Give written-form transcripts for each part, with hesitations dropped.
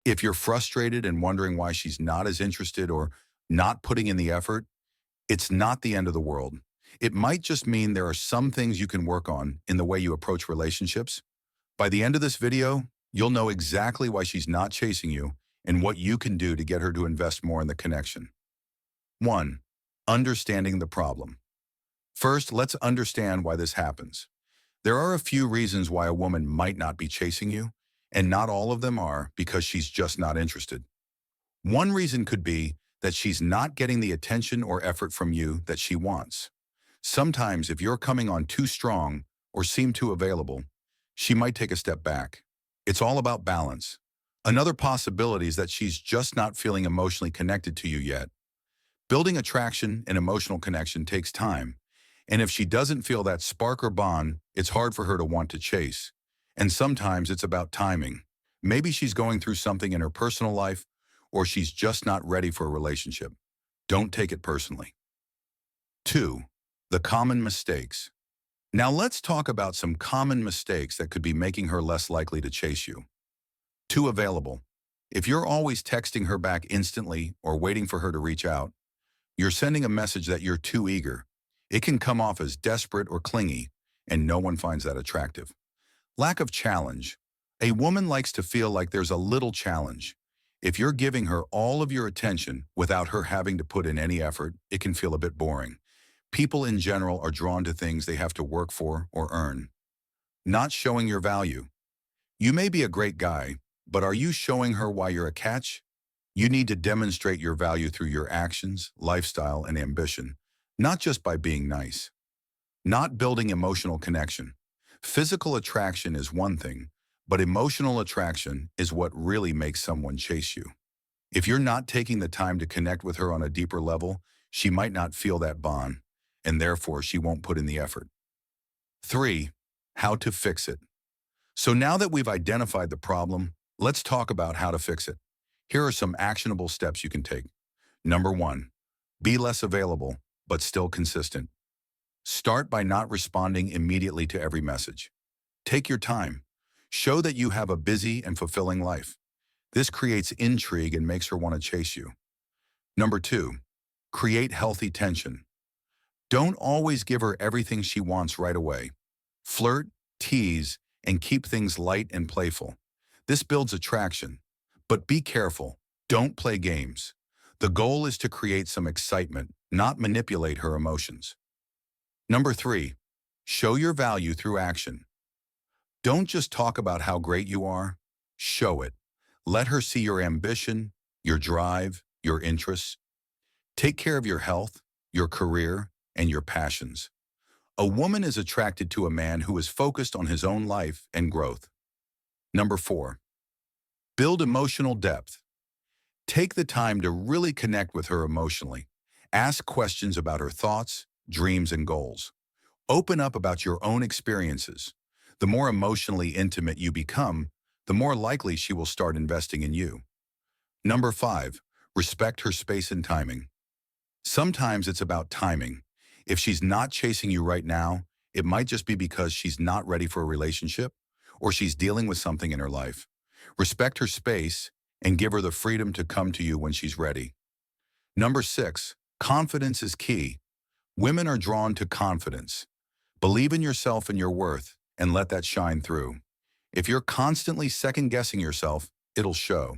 If you're frustrated and wondering why she's not as interested or not putting in the effort, it's not the end of the world. It might just mean there are some things you can work on in the way you approach relationships. By the end of this video, you'll know exactly why she's not chasing you and what you can do to get her to invest more in the connection. 1. Understanding the problem. First, let's understand why this happens. There are a few reasons why a woman might not be chasing you, and not all of them are because she's just not interested. One reason could be that she's not getting the attention or effort from you that she wants. Sometimes if you're coming on too strong or seem too available, she might take a step back. It's all about balance. Another possibility is that she's just not feeling emotionally connected to you yet. Building attraction and emotional connection takes time, and if she doesn't feel that spark or bond, it's hard for her to want to chase. And sometimes it's about timing. Maybe she's going through something in her personal life, or she's just not ready for a relationship. Don't take it personally. 2. The common mistakes. Now let's talk about some common mistakes that could be making her less likely to chase you. Too available. If you're always texting her back instantly or waiting for her to reach out, you're sending a message that you're too eager. It can come off as desperate or clingy, and no one finds that attractive. Lack of challenge. A woman likes to feel like there's a little challenge. If you're giving her all of your attention without her having to put in any effort, it can feel a bit boring. People in general are drawn to things they have to work for or earn. Not showing your value. You may be a great guy, but are you showing her why you're a catch? You need to demonstrate your value through your actions, lifestyle, and ambition, not just by being nice. Not building emotional connection. Physical attraction is one thing, but emotional attraction is what really makes someone chase you. If you're not taking the time to connect with her on a deeper level, she might not feel that bond, and therefore she won't put in the effort. 3. How to fix it. So now that we've identified the problem, let's talk about how to fix it. Here are some actionable steps you can take. Number 1. Be less available, but still consistent. Start by not responding immediately to every message. Take your time. Show that you have a busy and fulfilling life. This creates intrigue and makes her want to chase you. Number 2. Create healthy tension. Don't always give her everything she wants right away. Flirt, tease, and keep things light and playful. This builds attraction. But be careful. Don't play games. The goal is to create some excitement, not manipulate her emotions. Number 3. Show your value through action. Don't just talk about how great you are. Show it. Let her see your ambition, your drive, your interests. Take care of your health, your career, and your passions. A woman is attracted to a man who is focused on his own life and growth. Number 4. Build emotional depth. Take the time to really connect with her emotionally. Ask questions about her thoughts, dreams, and goals. Open up about your own experiences. The more emotionally intimate you become, the more likely she will start investing in you. Number 5. Respect her space and timing. Sometimes it's about timing. If she's not chasing you right now, it might just be because she's not ready for a relationship or she's dealing with something in her life. Respect her space and give her the freedom to come to you when she's ready. Number 6. Confidence is key. Women are drawn to confidence. Believe in yourself and your worth and let that shine through. If you're constantly second-guessing yourself, it'll show.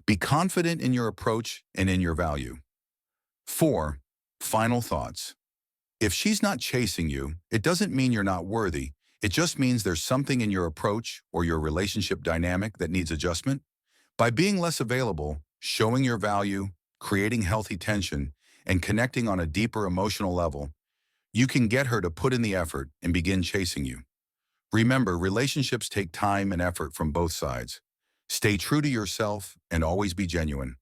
Be confident in your approach and in your value. 4. Final thoughts. If she's not chasing you, it doesn't mean you're not worthy. It just means there's something in your approach or your relationship dynamic that needs adjustment. By being less available, showing your value, creating healthy tension, and connecting on a deeper emotional level, you can get her to put in the effort and begin chasing you. Remember, relationships take time and effort from both sides. Stay true to yourself and always be genuine.